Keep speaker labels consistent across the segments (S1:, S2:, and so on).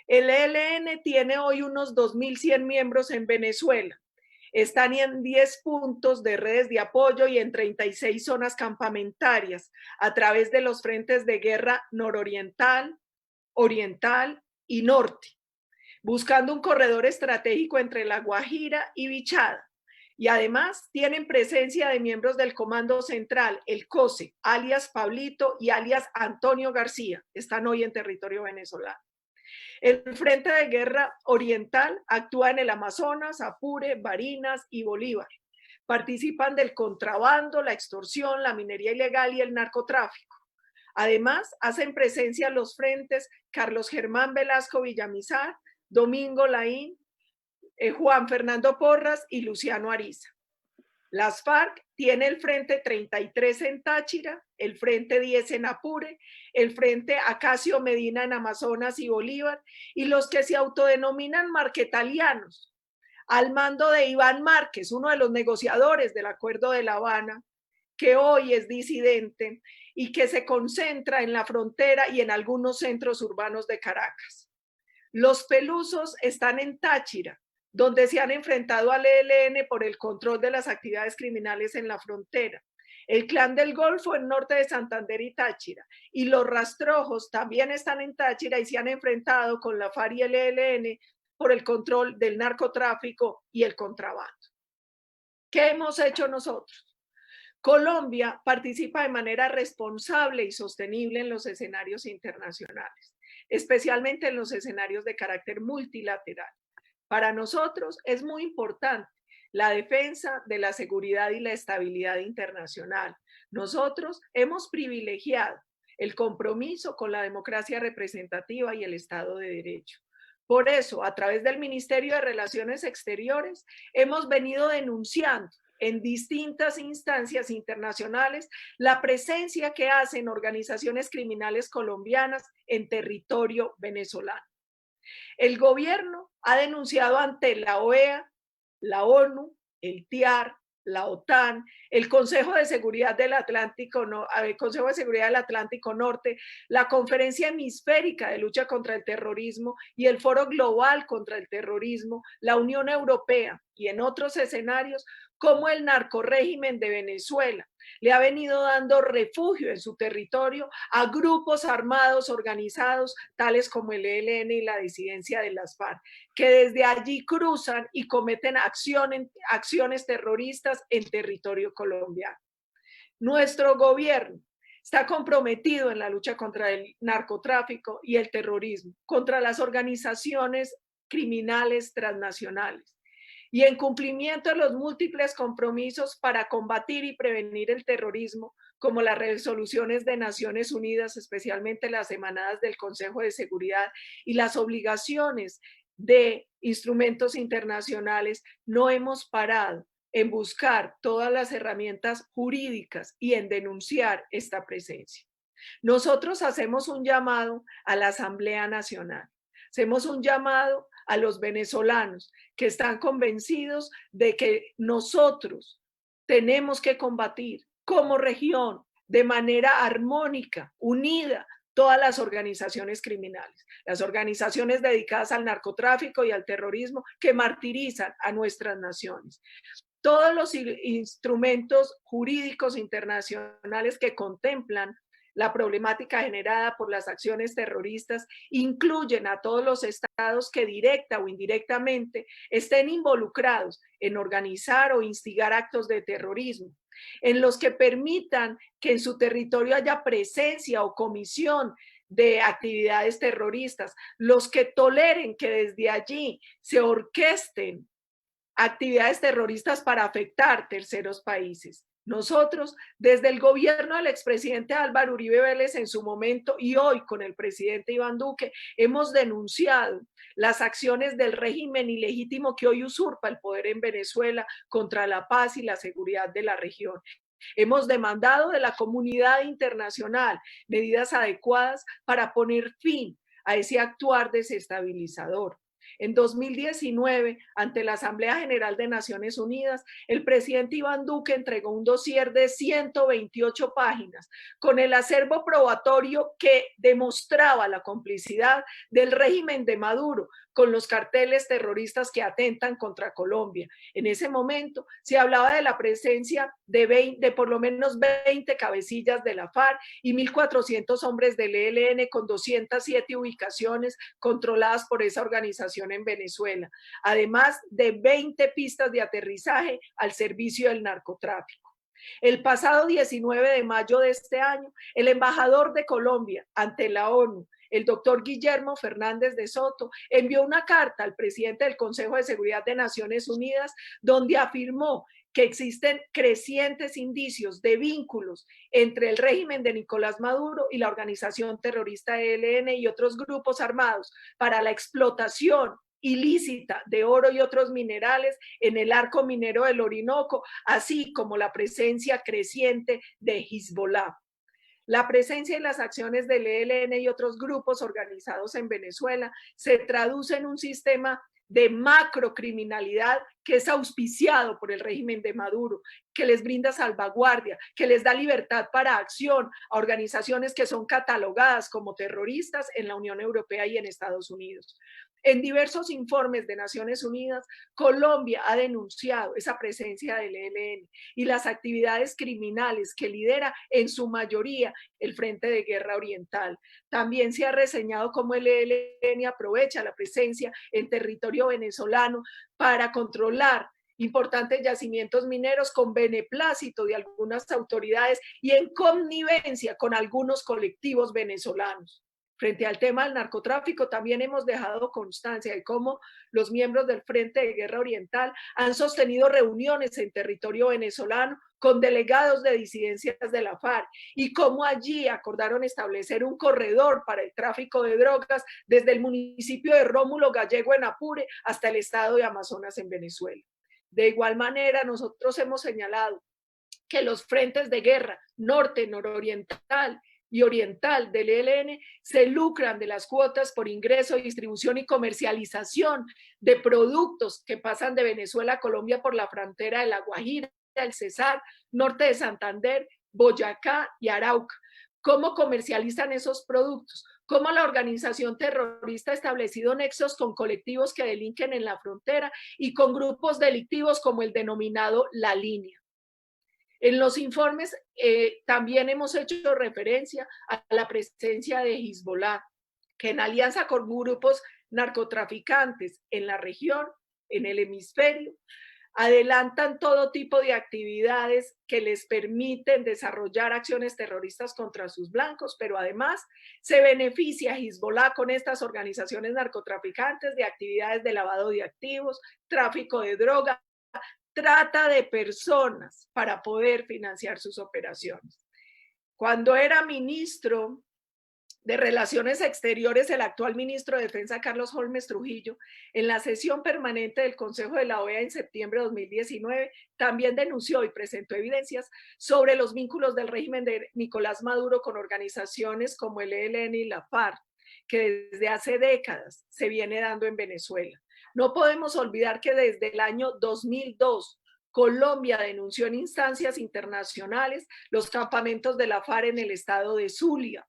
S1: El ELN tiene hoy unos 2.100 miembros en Venezuela. Están en 10 puntos de redes de apoyo y en 36 zonas campamentarias a través de los frentes de guerra nororiental, oriental y norte, buscando un corredor estratégico entre La Guajira y Bichada. Y además tienen presencia de miembros del Comando Central, el COSE, alias Pablito y alias Antonio García. Están hoy en territorio venezolano. El Frente de Guerra Oriental actúa en el Amazonas, Apure, Barinas y Bolívar. Participan del contrabando, la extorsión, la minería ilegal y el narcotráfico. Además, hacen presencia los frentes Carlos Germán Velasco Villamizar, Domingo Laín, Juan Fernando Porras y Luciano Ariza. Las FARC tiene el Frente 33 en Táchira, el Frente 10 en Apure, el Frente Acacio Medina en Amazonas y Bolívar, y los que se autodenominan marquetalianos, al mando de Iván Márquez, uno de los negociadores del Acuerdo de La Habana, que hoy es disidente y que se concentra en la frontera y en algunos centros urbanos de Caracas. Los pelusos están en Táchira, donde se han enfrentado al ELN por el control de las actividades criminales en la frontera. El Clan del Golfo en norte de Santander y Táchira. Y los rastrojos también están en Táchira y se han enfrentado con la FARC y el ELN por el control del narcotráfico y el contrabando. ¿Qué hemos hecho nosotros? Colombia participa de manera responsable y sostenible en los escenarios internacionales, especialmente en los escenarios de carácter multilateral. Para nosotros es muy importante la defensa de la seguridad y la estabilidad internacional. Nosotros hemos privilegiado el compromiso con la democracia representativa y el Estado de Derecho. Por eso, a través del Ministerio de Relaciones Exteriores, hemos venido denunciando en distintas instancias internacionales la presencia que hacen organizaciones criminales colombianas en territorio venezolano. El gobierno ha denunciado ante la OEA, la ONU, el TIAR, la OTAN, el Consejo de Seguridad del Atlántico, el Consejo de Seguridad del Atlántico Norte, la Conferencia Hemisférica de Lucha contra el Terrorismo y el Foro Global contra el Terrorismo, la Unión Europea y en otros escenarios, como el narcorrégimen de Venezuela le ha venido dando refugio en su territorio a grupos armados organizados, tales como el ELN y la disidencia de las FARC, que desde allí cruzan y cometen acciones terroristas en territorio colombiano. Nuestro gobierno está comprometido en la lucha contra el narcotráfico y el terrorismo, contra las organizaciones criminales transnacionales y en cumplimiento de los múltiples compromisos para combatir y prevenir el terrorismo, como las resoluciones de Naciones Unidas, especialmente las emanadas del Consejo de Seguridad y las obligaciones de instrumentos internacionales, no hemos parado en buscar todas las herramientas jurídicas y en denunciar esta presencia. Nosotros hacemos un llamado a la Asamblea Nacional, hacemos un llamado a los venezolanos que están convencidos de que nosotros tenemos que combatir como región de manera armónica, unida, todas las organizaciones criminales, las organizaciones dedicadas al narcotráfico y al terrorismo que martirizan a nuestras naciones. Todos los instrumentos jurídicos internacionales que contemplan la problemática generada por las acciones terroristas incluyen a todos los estados que directa o indirectamente estén involucrados en organizar o instigar actos de terrorismo, en los que permitan que en su territorio haya presencia o comisión de actividades terroristas, los que toleren que desde allí se orquesten actividades terroristas para afectar terceros países. Nosotros, desde el gobierno del expresidente Álvaro Uribe Vélez en su momento y hoy con el presidente Iván Duque, hemos denunciado las acciones del régimen ilegítimo que hoy usurpa el poder en Venezuela contra la paz y la seguridad de la región. Hemos demandado de la comunidad internacional medidas adecuadas para poner fin a ese actuar desestabilizador. En 2019, ante la Asamblea General de Naciones Unidas, el presidente Iván Duque entregó un dossier de 128 páginas con el acervo probatorio que demostraba la complicidad del régimen de Maduro con los carteles terroristas que atentan contra Colombia. En ese momento se hablaba de la presencia de por lo menos 20 cabecillas de la FARC y 1.400 hombres del ELN con 207 ubicaciones controladas por esa organización en Venezuela, además de 20 pistas de aterrizaje al servicio del narcotráfico. El pasado 19 de mayo de este año, el embajador de Colombia ante la ONU, el doctor Guillermo Fernández de Soto, envió una carta al presidente del Consejo de Seguridad de Naciones Unidas donde afirmó que existen crecientes indicios de vínculos entre el régimen de Nicolás Maduro y la organización terrorista ELN y otros grupos armados para la explotación ilícita de oro y otros minerales en el arco minero del Orinoco, así como la presencia creciente de Hezbollah. La presencia y las acciones del ELN y otros grupos organizados en Venezuela se traduce en un sistema de macrocriminalidad que es auspiciado por el régimen de Maduro, que les brinda salvaguardia, que les da libertad para acción a organizaciones que son catalogadas como terroristas en la Unión Europea y en Estados Unidos. En diversos informes de Naciones Unidas, Colombia ha denunciado esa presencia del ELN y las actividades criminales que lidera en su mayoría el Frente de Guerra Oriental. También se ha reseñado cómo el ELN aprovecha la presencia en territorio venezolano para controlar importantes yacimientos mineros con beneplácito de algunas autoridades y en connivencia con algunos colectivos venezolanos. Frente al tema del narcotráfico, también hemos dejado constancia de cómo los miembros del Frente de Guerra Oriental han sostenido reuniones en territorio venezolano con delegados de disidencias de la FARC y cómo allí acordaron establecer un corredor para el tráfico de drogas desde el municipio de Rómulo Gallego en Apure hasta el estado de Amazonas en Venezuela. De igual manera, nosotros hemos señalado que los frentes de guerra norte, nororiental y oriental del ELN se lucran de las cuotas por ingreso, distribución y comercialización de productos que pasan de Venezuela a Colombia por la frontera de La Guajira, el Cesar, norte de Santander, Boyacá y Arauca. ¿Cómo comercializan esos productos? ¿Cómo la organización terrorista ha establecido nexos con colectivos que delinquen en la frontera y con grupos delictivos como el denominado La Línea? En los informes también hemos hecho referencia a la presencia de Hezbollah, que en alianza con grupos narcotraficantes en la región, en el hemisferio, adelantan todo tipo de actividades que les permiten desarrollar acciones terroristas contra sus blancos, pero además se beneficia a Hezbollah con estas organizaciones narcotraficantes de actividades de lavado de activos, tráfico de droga, trata de personas para poder financiar sus operaciones. Cuando era ministro de Relaciones Exteriores, el actual ministro de Defensa, Carlos Holmes Trujillo, en la sesión permanente del Consejo de la OEA en septiembre de 2019, también denunció y presentó evidencias sobre los vínculos del régimen de Nicolás Maduro con organizaciones como el ELN y la FARC, que desde hace décadas se viene dando en Venezuela. No podemos olvidar que desde el año 2002, Colombia denunció en instancias internacionales los campamentos de la FARC en el estado de Zulia.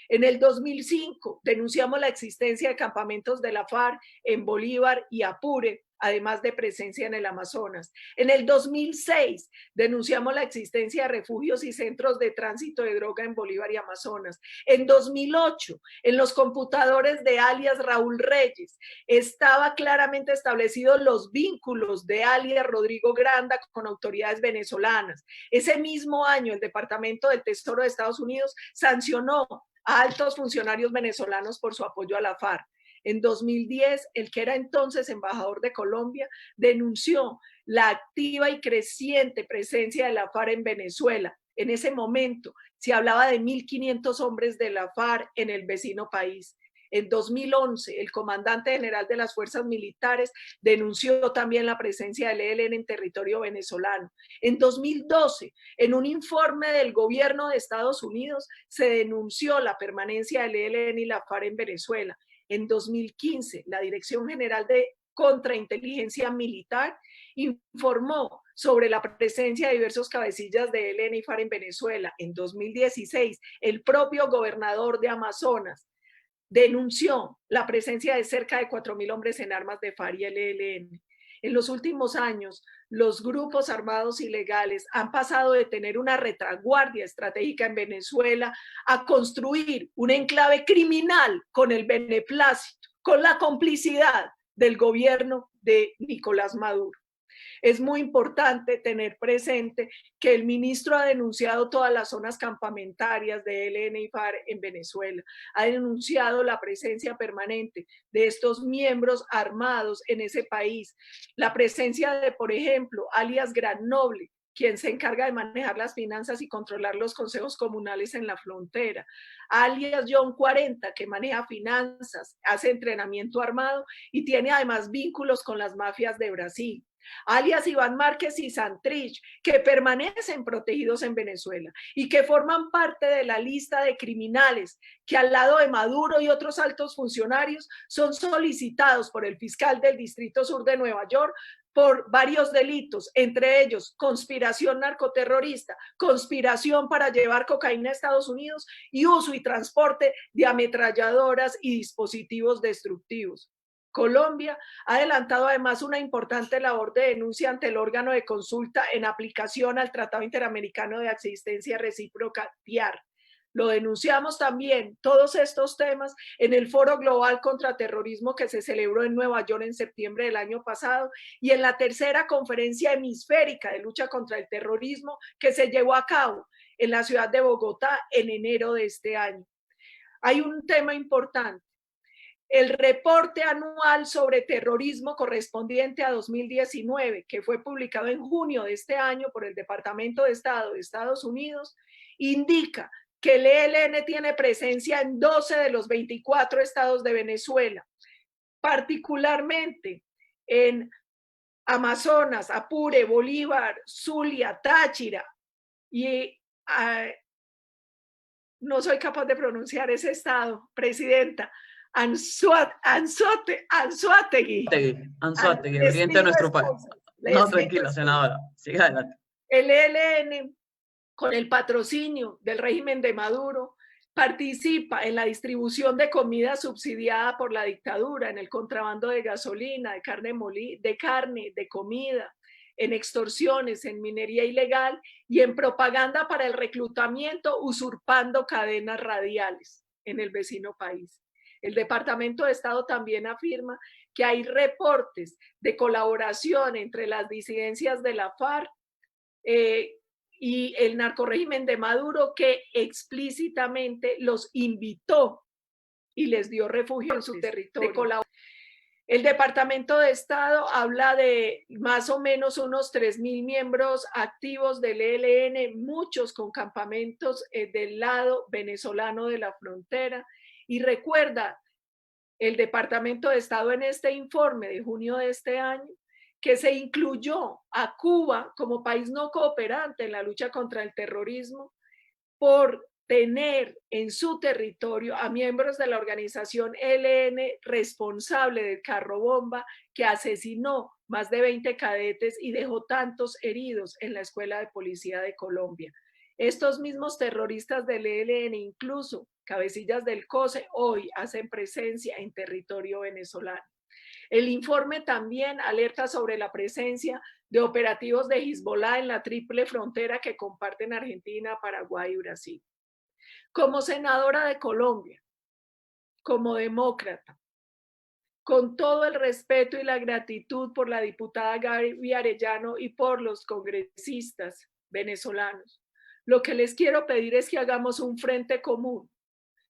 S1: En el 2005 denunciamos la existencia de campamentos de la FARC en Bolívar y Apure, además de presencia en el Amazonas. En el 2006 denunciamos la existencia de refugios y centros de tránsito de droga en Bolívar y Amazonas. En 2008, en los computadores de alias Raúl Reyes, estaba claramente establecidos los vínculos de alias Rodrigo Granda con autoridades venezolanas. Ese mismo año, el Departamento del Tesoro de Estados Unidos sancionó a altos funcionarios venezolanos por su apoyo a la FARC. En 2010, el que era entonces embajador de Colombia denunció la activa y creciente presencia de la FARC en Venezuela. En ese momento se hablaba de 1.500 hombres de la FARC en el vecino país. En 2011, el comandante general de las fuerzas militares denunció también la presencia del ELN en territorio venezolano. En 2012, en un informe del gobierno de Estados Unidos, se denunció la permanencia del ELN y la FARC en Venezuela. En 2015, la Dirección General de Contrainteligencia Militar informó sobre la presencia de diversos cabecillas de ELN y FARC en Venezuela. En 2016, el propio gobernador de Amazonas denunció la presencia de cerca de 4.000 hombres en armas de FARC y el ELN. En los últimos años, los grupos armados ilegales han pasado de tener una retaguardia estratégica en Venezuela a construir un enclave criminal con el beneplácito, con la complicidad del gobierno de Nicolás Maduro. Es muy importante tener presente que el ministro ha denunciado todas las zonas campamentarias de ELN y FARC en Venezuela, ha denunciado la presencia permanente de estos miembros armados en ese país, la presencia de, por ejemplo, alias Granoble, quien se encarga de manejar las finanzas y controlar los consejos comunales en la frontera, alias John 40, que maneja finanzas, hace entrenamiento armado y tiene además vínculos con las mafias de Brasil, alias Iván Márquez y Santrich, que permanecen protegidos en Venezuela y que forman parte de la lista de criminales que al lado de Maduro y otros altos funcionarios son solicitados por el fiscal del Distrito Sur de Nueva York por varios delitos, entre ellos conspiración narcoterrorista, conspiración para llevar cocaína a Estados Unidos y uso y transporte de ametralladoras y dispositivos destructivos. Colombia ha adelantado además una importante labor de denuncia ante el órgano de consulta en aplicación al Tratado Interamericano de Asistencia Recíproca, TIAR. Lo denunciamos también, todos estos temas, en el Foro Global contra Terrorismo que se celebró en Nueva York en septiembre del año pasado y en la tercera conferencia hemisférica de lucha contra el terrorismo que se llevó a cabo en la ciudad de Bogotá en enero de este año. Hay un tema importante. El reporte anual sobre terrorismo correspondiente a 2019, que fue publicado en junio de este año por el Departamento de Estado de Estados Unidos, indica que el ELN tiene presencia en 12 de los 24 estados de Venezuela, particularmente en Amazonas, Apure, Bolívar, Zulia, Táchira y no soy capaz de pronunciar ese estado, presidenta, Anzoátegui.
S2: Anzoátegui, oriente de nuestro país. No, tranquila, senadora. Siga adelante.
S1: El ELN, con el patrocinio del régimen de Maduro, participa en la distribución de comida subsidiada por la dictadura, en el contrabando de gasolina, de carne, de comida, en extorsiones, en minería ilegal y en propaganda para el reclutamiento, usurpando cadenas radiales en el vecino país. El Departamento de Estado también afirma que hay reportes de colaboración entre las disidencias de la FARC y el narcorrégimen de Maduro, que explícitamente los invitó y les dio refugio en su territorio. El Departamento de Estado habla de más o menos unos 3.000 miembros activos del ELN, muchos con campamentos del lado venezolano de la frontera. Y recuerda el Departamento de Estado en este informe de junio de este año que se incluyó a Cuba como país no cooperante en la lucha contra el terrorismo por tener en su territorio a miembros de la organización ELN responsable del carro bomba que asesinó más de 20 cadetes y dejó tantos heridos en la Escuela de Policía de Colombia. Estos mismos terroristas del ELN, incluso cabecillas del COSE, hoy hacen presencia en territorio venezolano. El informe también alerta sobre la presencia de operativos de Hezbollah en la triple frontera que comparten Argentina, Paraguay y Brasil. Como senadora de Colombia, como demócrata, con todo el respeto y la gratitud por la diputada Gaby Arellano y por los congresistas venezolanos, lo que les quiero pedir es que hagamos un frente común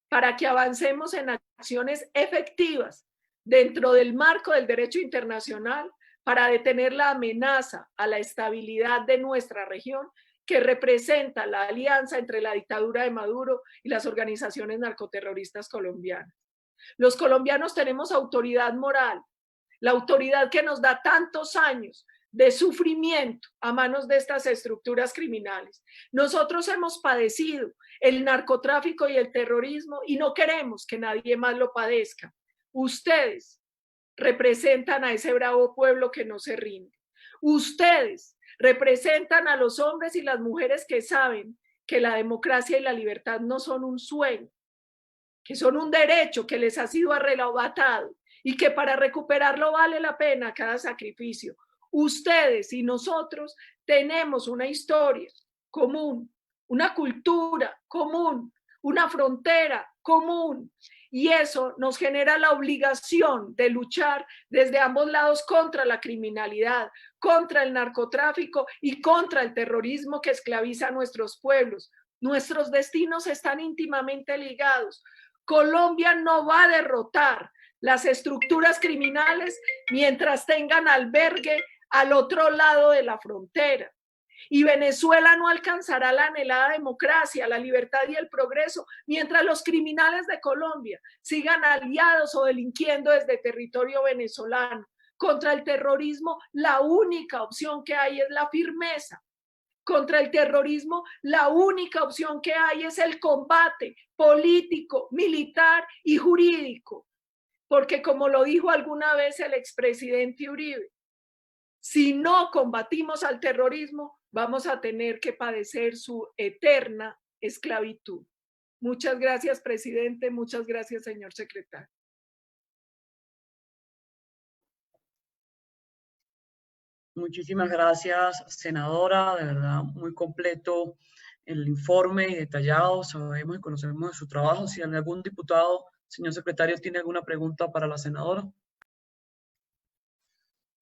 S1: para que avancemos en acciones efectivas dentro del marco del derecho internacional para detener la amenaza a la estabilidad de nuestra región que representa la alianza entre la dictadura de Maduro y las organizaciones narcoterroristas colombianas. Los colombianos tenemos autoridad moral, la autoridad que nos da tantos años de sufrimiento a manos de estas estructuras criminales. Nosotros hemos padecido el narcotráfico y el terrorismo y no queremos que nadie más lo padezca. Ustedes representan a ese bravo pueblo que no se rinde. Ustedes representan a los hombres y las mujeres que saben que la democracia y la libertad no son un sueño, que son un derecho que les ha sido arrebatado y que para recuperarlo vale la pena cada sacrificio. Ustedes y nosotros tenemos una historia común, una cultura común, una frontera común, y eso nos genera la obligación de luchar desde ambos lados contra la criminalidad, contra el narcotráfico y contra el terrorismo que esclaviza a nuestros pueblos. Nuestros destinos están íntimamente ligados. Colombia no va a derrotar las estructuras criminales mientras tengan albergue al otro lado de la frontera. Y Venezuela no alcanzará la anhelada democracia, la libertad y el progreso mientras los criminales de Colombia sigan aliados o delinquiendo desde territorio venezolano. Contra el terrorismo, la única opción que hay es la firmeza. Contra el terrorismo, la única opción que hay es el combate político, militar y jurídico. Porque como lo dijo alguna vez el expresidente Uribe, si no combatimos al terrorismo, vamos a tener que padecer su eterna esclavitud. Muchas gracias, presidente. Muchas gracias, señor secretario.
S2: Muchísimas gracias, senadora. De verdad, muy completo el informe y detallado. Sabemos y conocemos de su trabajo. Si algún diputado, señor secretario, tiene alguna pregunta para la senadora.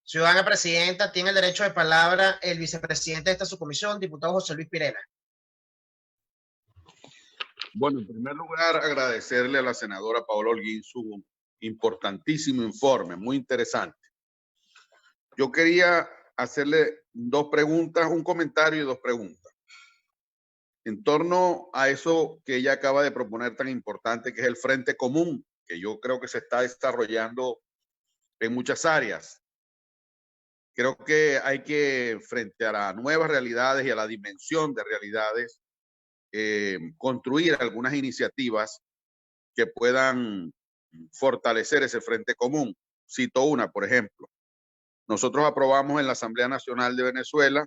S3: Ciudadana presidenta, tiene el derecho de palabra el vicepresidente de esta subcomisión, diputado José Luis Pirela.
S4: Bueno, en primer lugar, agradecerle a la senadora Paola Holguín su importantísimo informe, muy interesante. Yo quería hacerle dos preguntas, un comentario y dos preguntas. En torno a eso que ella acaba de proponer tan importante, que es el Frente Común, que yo creo que se está desarrollando en muchas áreas. Creo que hay que, frente a las nuevas realidades y a la dimensión de realidades, construir algunas iniciativas que puedan fortalecer ese frente común. Cito una, por ejemplo. Nosotros aprobamos en la Asamblea Nacional de Venezuela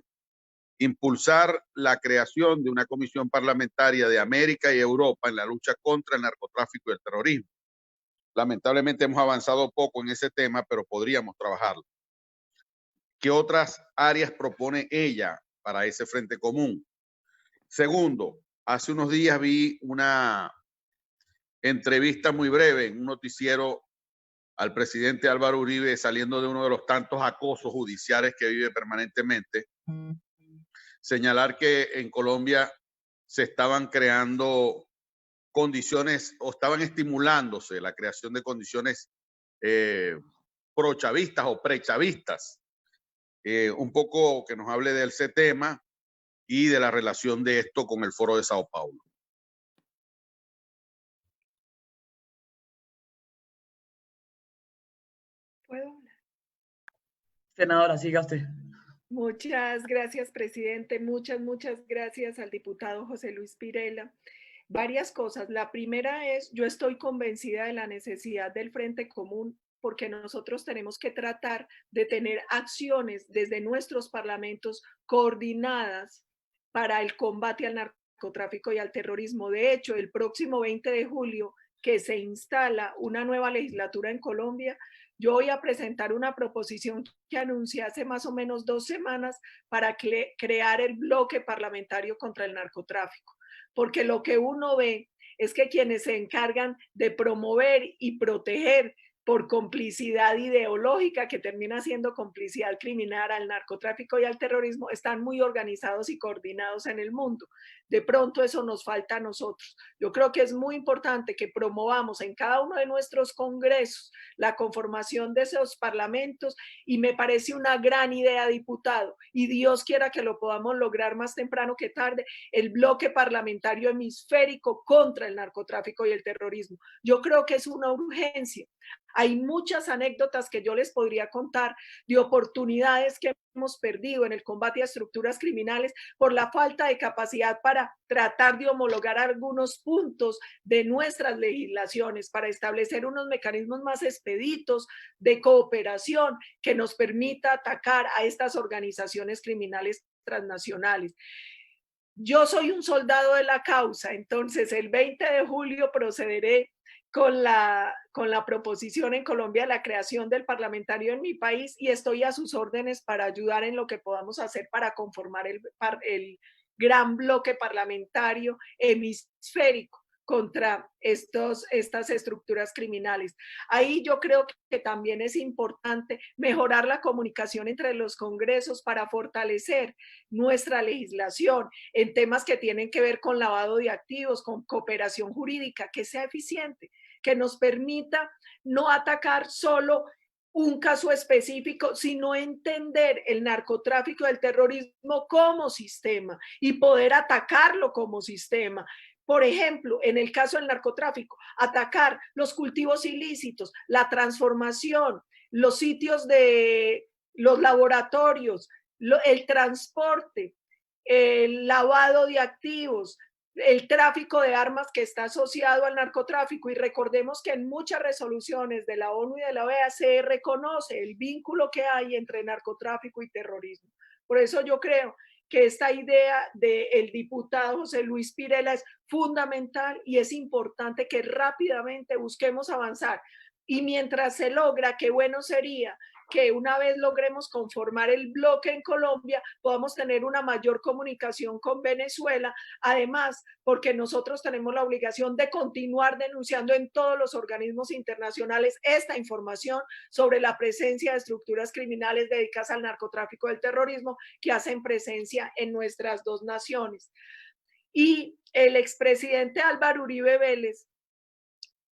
S4: impulsar la creación de una comisión parlamentaria de América y Europa en la lucha contra el narcotráfico y el terrorismo. Lamentablemente hemos avanzado poco en ese tema, pero podríamos trabajarlo. ¿Qué otras áreas propone ella para ese frente común? Segundo, hace unos días vi una entrevista muy breve en un noticiero al presidente Álvaro Uribe saliendo de uno de los tantos acosos judiciales que vive permanentemente. Señalar que en Colombia se estaban creando condiciones o estaban estimulándose la creación de condiciones prochavistas o prechavistas. Un poco que nos hable de ese tema y de la relación de esto con el Foro de Sao Paulo.
S1: ¿Puedo hablar?
S2: Senadora, siga usted.
S1: Muchas gracias, presidente. Muchas gracias al diputado José Luis Pirela. Varias cosas. La primera es, yo estoy convencida de la necesidad del Frente Común porque nosotros tenemos que tratar de tener acciones desde nuestros parlamentos coordinadas para el combate al narcotráfico y al terrorismo. De hecho, el próximo 20 de julio, que se instala una nueva legislatura en Colombia, yo voy a presentar una proposición que anuncié hace más o menos 2 semanas para crear el bloque parlamentario contra el narcotráfico. Porque lo que uno ve es que quienes se encargan de promover y proteger por complicidad ideológica, que termina siendo complicidad criminal al narcotráfico y al terrorismo, están muy organizados y coordinados en el mundo. De pronto eso nos falta a nosotros. Yo creo que es muy importante que promovamos en cada uno de nuestros congresos la conformación de esos parlamentos, y me parece una gran idea, diputado, y Dios quiera que lo podamos lograr más temprano que tarde, el bloque parlamentario hemisférico contra el narcotráfico y el terrorismo. Yo creo que es una urgencia. Hay muchas anécdotas que yo les podría contar de oportunidades que hemos perdido en el combate a estructuras criminales por la falta de capacidad para tratar de homologar algunos puntos de nuestras legislaciones, para establecer unos mecanismos más expeditos de cooperación que nos permita atacar a estas organizaciones criminales transnacionales. Yo soy un soldado de la causa, entonces el 20 de julio procederé con la proposición en Colombia de la creación del parlamentario en mi país y estoy a sus órdenes para ayudar en lo que podamos hacer para conformar el gran bloque parlamentario hemisférico contra estas estructuras criminales. Ahí yo creo que también es importante mejorar la comunicación entre los congresos para fortalecer nuestra legislación en temas que tienen que ver con lavado de activos, con cooperación jurídica, que sea eficiente, que nos permita no atacar solo un caso específico, sino entender el narcotráfico y el terrorismo como sistema y poder atacarlo como sistema. Por ejemplo, en el caso del narcotráfico, atacar los cultivos ilícitos, la transformación, los sitios de los laboratorios, el transporte, el lavado de activos, el tráfico de armas que está asociado al narcotráfico. Y recordemos que en muchas resoluciones de la ONU y de la OEA se reconoce el vínculo que hay entre narcotráfico y terrorismo. Por eso yo creo que esta idea del diputado José Luis Pirela es fundamental y es importante que rápidamente busquemos avanzar. Y mientras se logra, qué bueno sería que una vez logremos conformar el bloque en Colombia, podamos tener una mayor comunicación con Venezuela, además, porque nosotros tenemos la obligación de continuar denunciando en todos los organismos internacionales esta información sobre la presencia de estructuras criminales dedicadas al narcotráfico y al terrorismo que hacen presencia en nuestras dos naciones. Y el expresidente Álvaro Uribe Vélez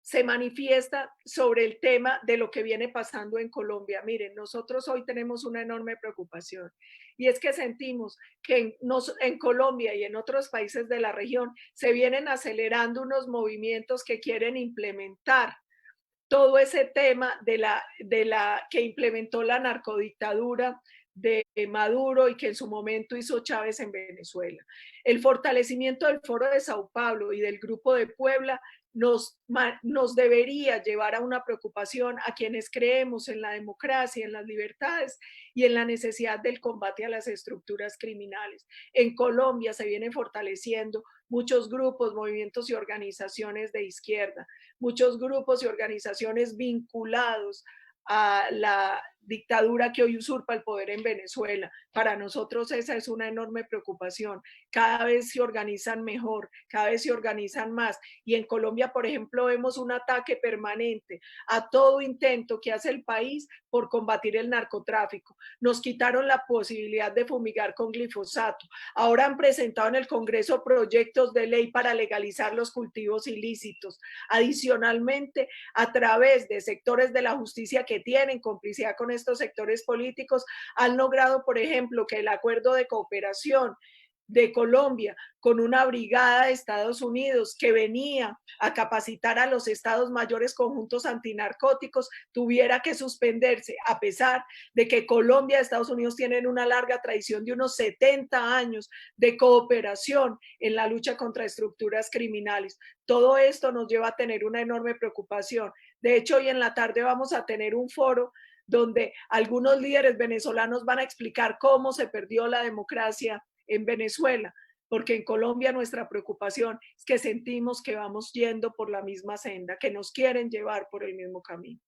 S1: se manifiesta sobre el tema de lo que viene pasando en Colombia. Miren, nosotros hoy tenemos una enorme preocupación y es que sentimos que en Colombia y en otros países de la región se vienen acelerando unos movimientos que quieren implementar todo ese tema que implementó la narcodictadura de Maduro y que en su momento hizo Chávez en Venezuela. El fortalecimiento del Foro de Sao Paulo y del Grupo de Puebla nos debería llevar a una preocupación a quienes creemos en la democracia, en las libertades y en la necesidad del combate a las estructuras criminales. En Colombia se vienen fortaleciendo muchos grupos, movimientos y organizaciones de izquierda, muchos grupos y organizaciones vinculados a la dictadura que hoy usurpa el poder en Venezuela. Para nosotros esa es una enorme preocupación. Cada vez se organizan mejor, cada vez se organizan más. Y en Colombia, por ejemplo, vemos un ataque permanente a todo intento que hace el país por combatir el narcotráfico. Nos quitaron la posibilidad de fumigar con glifosato. Ahora han presentado en el Congreso proyectos de ley para legalizar los cultivos ilícitos. Adicionalmente, a través de sectores de la justicia que tienen complicidad con estos sectores políticos, han logrado, por ejemplo, que el acuerdo de cooperación de Colombia con una brigada de Estados Unidos que venía a capacitar a los estados mayores conjuntos antinarcóticos tuviera que suspenderse, a pesar de que Colombia y Estados Unidos tienen una larga tradición de unos 70 años de cooperación en la lucha contra estructuras criminales. Todo esto nos lleva a tener una enorme preocupación. De hecho, hoy en la tarde vamos a tener un foro donde algunos líderes venezolanos van a explicar cómo se perdió la democracia en Venezuela, porque en Colombia nuestra preocupación es que sentimos que vamos yendo por la misma senda, que nos quieren llevar por el mismo camino.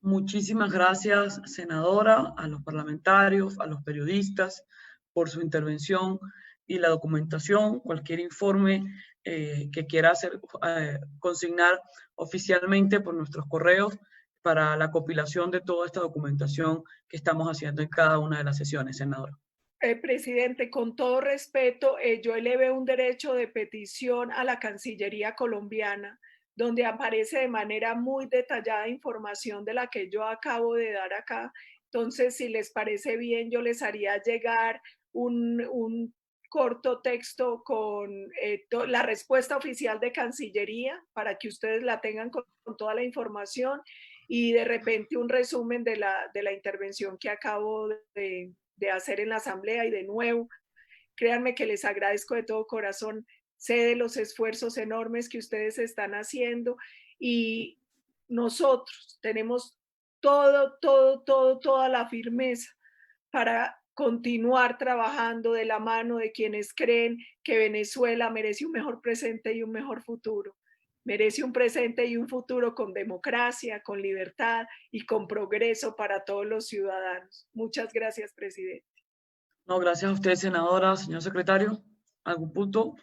S2: Muchísimas gracias, senadora, a los parlamentarios, a los periodistas por su intervención y la documentación. Cualquier informe que quiera consignar oficialmente por nuestros correos para la compilación de toda esta documentación que estamos haciendo en cada una de las sesiones, senadora.
S1: Presidente, con todo respeto, yo elevé un derecho de petición a la Cancillería colombiana, donde aparece de manera muy detallada información de la que yo acabo de dar acá. Entonces, si les parece bien, yo les haría llegar un corto texto con la respuesta oficial de Cancillería para que ustedes la tengan con toda la información y de repente un resumen de la intervención que acabo de hacer en la Asamblea. Y de nuevo, créanme que les agradezco de todo corazón, sé de los esfuerzos enormes que ustedes están haciendo y nosotros tenemos toda la firmeza para continuar trabajando de la mano de quienes creen que Venezuela merece un mejor presente y un mejor futuro. Merece un presente y un futuro con democracia, con libertad y con progreso para todos los ciudadanos. Muchas gracias, presidente.
S2: No, gracias a usted, senadora. Señor secretario, ¿algún punto?